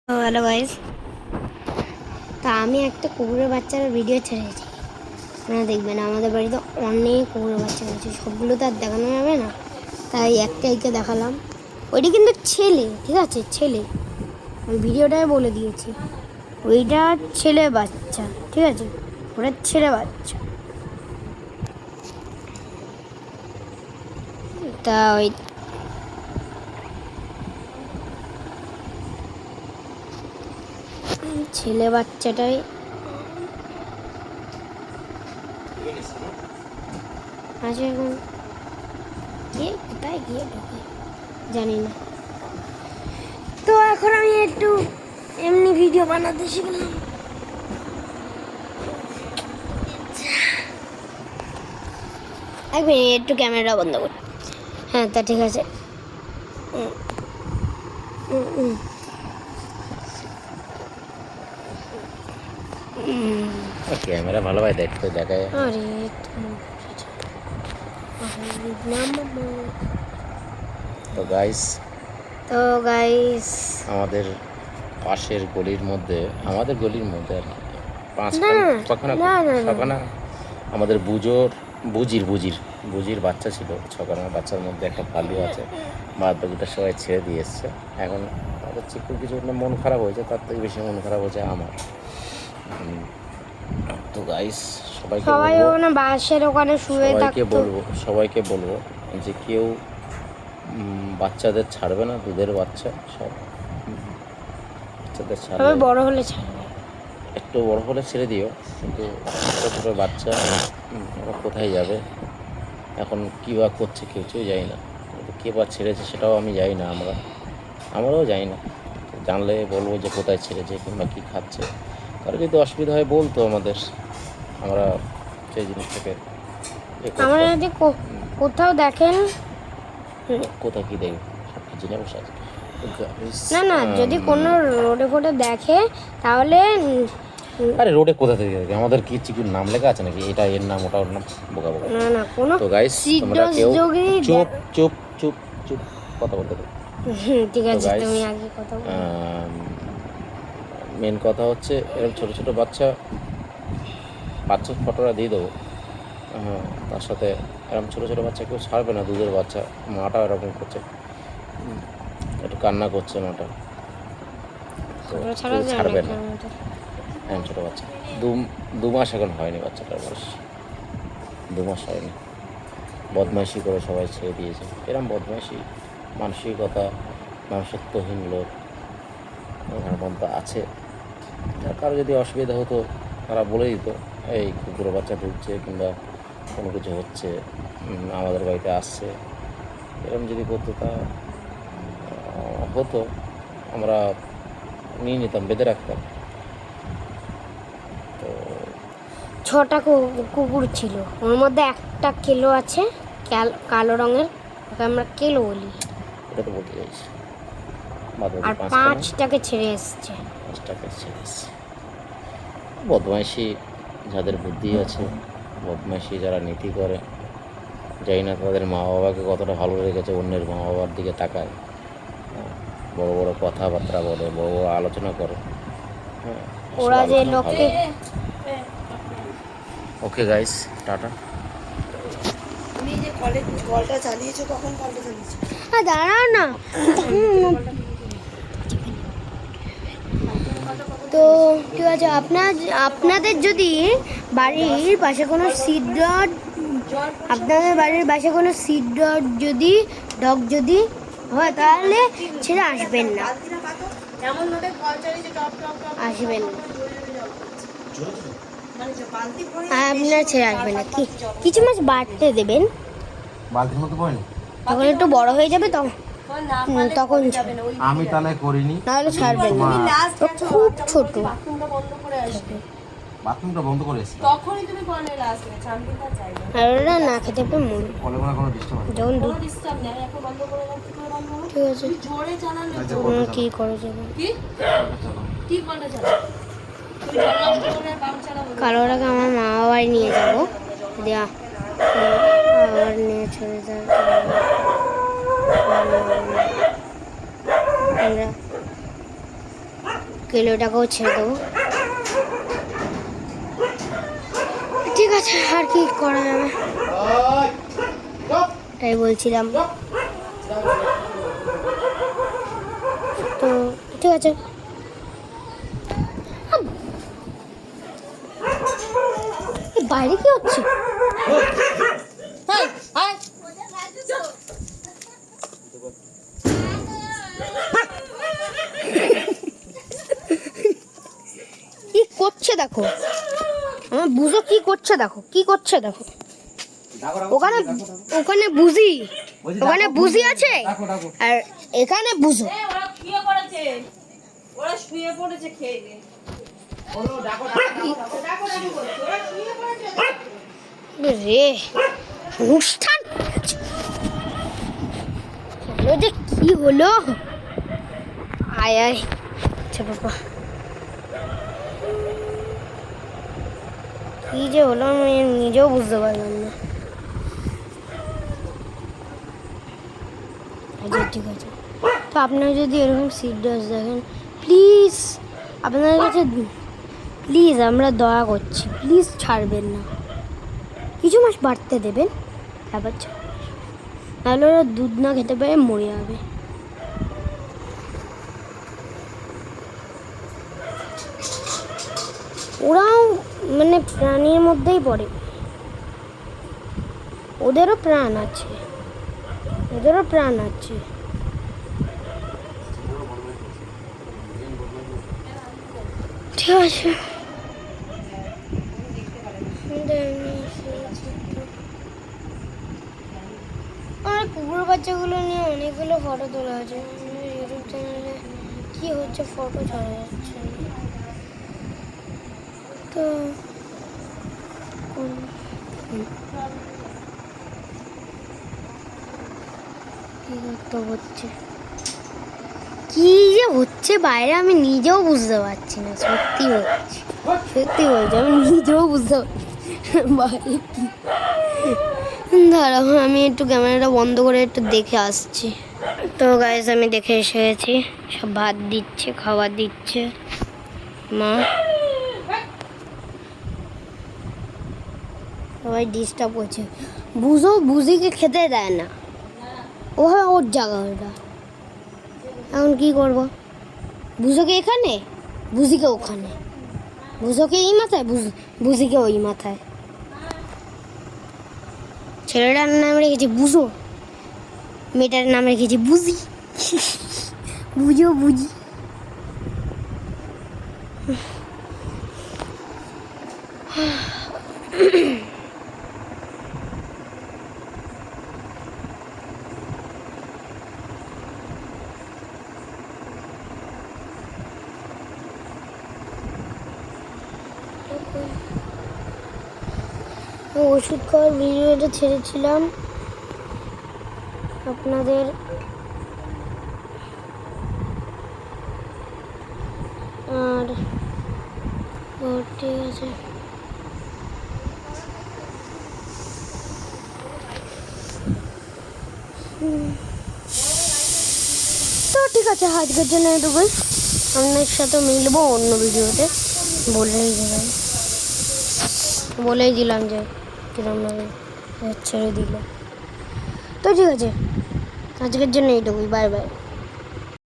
Hello guys, তা আমি একটা কুকুরের বাচ্চার ভিডিও ছেড়েছি। আপনারা দেখবেন আমাদের বাড়িতে অনেক কুকুরের বাচ্চা রয়েছে, সবগুলো তো আর দেখানো যাবে না, তাই একটাইকে দেখালাম। ওইটা কিন্তু ছেলে, ঠিক আছে, ছেলে। আমি ভিডিওটায় বলে দিয়েছি ওইটা ছেলে বাচ্চা, ঠিক আছে, ওটা ছেলে বাচ্চা। তা ওই ছেলে বাচ্চাটাই আছে। এখন গিয়ে কোথায় গিয়ে ঢোকে জানি না। তো এখন আমি একটু এমনি ভিডিও বানাতে শিখলাম। এক মিনিট, একটু ক্যামেরা বন্ধ করি। হ্যাঁ, তা ঠিক আছে। ক্যামেরা ভালো হয়, দেখতে দেখায়। আরে তো গাইস আমাদের পাশের গলির মধ্যে আর কি ছখানা আমাদের বুজির বাচ্চা ছিল। ছখানা বাচ্চার মধ্যে একটা ভালো আছে, বাদ বাকিটা সবাই ছেড়ে দিয়ে এসছে। এখন আমাদের চিকুর কিছু মন খারাপ হয়েছে, তার থেকে বেশি মন খারাপ হয়েছে আমার। তো গাইস সবাইকে বলবো যে কেউ বাচ্চাদের ছাড়বে না, দুধের বাচ্চা সব বাচ্চাদের ছাড়বে, বড় হলে ছাড়বে, একটু বড় হলে ছেড়ে দিও, কিন্তু ছোটো ছোটো বাচ্চা ওরা কোথায় যাবে, এখন কী বা করছে কেউ জানি না, কে বা ছেড়েছে সেটাও আমি জানি না, আমরাও জানি না। জানলে বলবো যে কোথায় ছেড়েছে কিংবা কী খাচ্ছে। কারো যদি অসুবিধা হয় বলতো আমাদের, আমরা সেই জিনিসটাকে আমরা যদি কোথাও দেখেন, কোথাও কি দেখবে সব কিছু জেনে বসে আছে না যদি কোনো রোডে ফোডে দেখে তাহলে। আরে রোডে কোথা থেকে দেখে? আমাদের কি চিকুর নাম লেখা আছে নাকি? এটা এর নাম, ওটা ওর নাম, বোকা বোকা। না কোনো। তো গাইস তোমরা কেউ চুপ কথা বলতে দাও। ঠিক আছে, তুমি আগে কথা বলো। মেন কথা হচ্ছে এরকম ছোট ছোট বাচ্চার ফটোটা দিয়ে দেবো। তার সাথে এরকম ছোটো ছোটো বাচ্চা কেউ ছাড়বে না, দুধের বাচ্চা। মাটাও এরকম করছে, একটু কান্না করছে মাটা, তো ছাড়বে না। হ্যাঁ, ছোটো বাচ্চা, দু মাস এখন হয়নি বাচ্চাটার বয়স, 2 মাস হয়নি। বদমাইশি করে সবাই ছেড়ে দিয়েছে। এরকম বদমাইশি মানসিকতা, মানুষত্বহীন লোক এখানে পর্যন্ত আছে। কারো যদি অসুবিধা হতো তারা বলে দিত, এই কুকুরের বাচ্চা ঢুকছে কিংবা কোনো কিছু হচ্ছে, আমাদের বাড়িতে আসছে, এরকম যদি করতো তা হতো, আমরা নিয়ে নিতাম, বেঁধে রাখতাম। তো 6টা কুকুর ছিল, ওর মধ্যে একটা কেলো আছে, কালো রঙের, ওকে আমরা কেলো বলি। এটা তো বলতে চাইছি। আর 5টাকে ছেড়ে এসছে। বদমাইশি যাদের বুদ্ধি আছে, বদমাইশি যারা নীতি করে, জানি না তাদের মা বাবাকে কতটা ভালো রেখেছে, অন্যের মা বাবার দিকে তাকায়, বড় বড় কথাবার্তা বলে, বড় বড় আলোচনা করে। ওরা যে লোককে। Okay guys, tata. তুমি যে কলটা চালিয়েছো, কখন কলটা চালিয়েছো? দাঁড়াও না। তো ঠিক আছে, আপনাদের যদি বাড়ির পাশে কোনো যদি ডগ যদি হয় তাহলে ছেড়ে আসবেন না, আসবেন না, আপনারা ছেড়ে আসবেন না। কিছু মাছ বাড়তে দেবেন, যখন একটু বড় হয়ে যাবে তখন আমি তাহলে করিনি, নাহলে ছাড়বেন না। খুব ছোট, বাথরুমটা বন্ধ করে এসেছি, তখনই তুমি কলে আসবে, চান্দিটা চাইবে আর ওরা না খেতে পেয়ে মরে কোনো ডিস্টার্ব হয় যখন কোনো ডিস্টার্ব নেই, এখন বন্ধ করে দাও। কি করে বন্ধ হবে? ঠিক আছে, জোরে চালালে কি করে যাবে? কি কলটা চালাবে? তুমি জল করে বাম চালাবে। কালোটাকে আমার মা বাবাই নিয়ে যাবো, দেয়া আবার নিয়ে চলে যাবে। আমরা কেলোটাকেও ছেড়ে দেবো। ঠিক আছে, আর কি করা যাবে, তাই বলছিলাম। তো ঠিক আছে, বাইরে কি হচ্ছে? কি করছে দেখো, আমার বুঝো কি করছে, দেখো কি করছে, দেখো ওখানে ওখানে বুঝি, ওখানে বুঝি আছে আর এখানে বুঝো। ওরা শুয়ে পড়েছে, ওরা শুয়ে পড়েছে খেয়ে দিয়ে। রে অনুষ্ঠান হলো যে কি হলো, আয় আয়, আচ্ছা বাবা কি যে হলো আমি নিজেও বুঝতে পারলাম না। আচ্ছা ঠিক আছে, তো আপনারা যদি এরকম সিট ড্রেস দেখেন প্লিজ, আপনাদের কাছে প্লিজ আমরা দয়া করছি, প্লিজ ছাড়বেন না, কিছু মাস বাড়তে দেবেন, তারপর নাহলে ওরা দুধ না খেতে পেরে মরে যাবে। ওরাও মানে প্রাণীর মধ্যেই পড়ে, ওদেরও প্রাণ আছে, ওদেরও প্রাণ আছে। ঠিক আছে, আমার কুকুর বাচ্চাগুলো নিয়ে অনেকগুলো ফটো তোলা আছে, ইউটিউব চ্যানেলে কি হচ্ছে ফটো ছাড়া যাচ্ছে না। তো হচ্ছে কি যে হচ্ছে বাইরে আমি নিজেও বুঝতে পারছি না, সত্যি হচ্ছে, সত্যি বলছি আমি নিজেও বুঝতে পারছি বাইরে কি। দাঁড়াও আমি একটু ক্যামেরাটা বন্ধ করে একটু দেখে আসছি। তো গাইস আমি দেখে এসে গেছি, সব ভাত দিচ্ছে, খাবার দিচ্ছে মা, সবাই ডিস্টার্ব করছে। বুঝো বুঝিকে খেতে দেয় না, ওভাবে ওর জায়গা ওটা, এখন কি করবো? বুঝোকে এখানে, বুঝিকে ওখানে, বুঝোকে এই মাথায়, বুঝিকে ওই মাথায়। ছেলেটার নাম রেখেছি বুঝো, মেয়েটার নাম রেখেছি বুঝি, বুঝো বুঝি। ওষুধ খাওয়ার ভিডিওটা ছেড়েছিলাম আপনাদের, আর ঠিক আছে, তো ঠিক আছে আজকের জন্য এটুকুই, আপনার সাথে মিলবো অন্য ভিডিওতে। বলেই দিলাম যে কিরমভাবে ছেড়ে দিল। তো ঠিক আছে আজকের জন্য এইটুকুই, বাই বাই।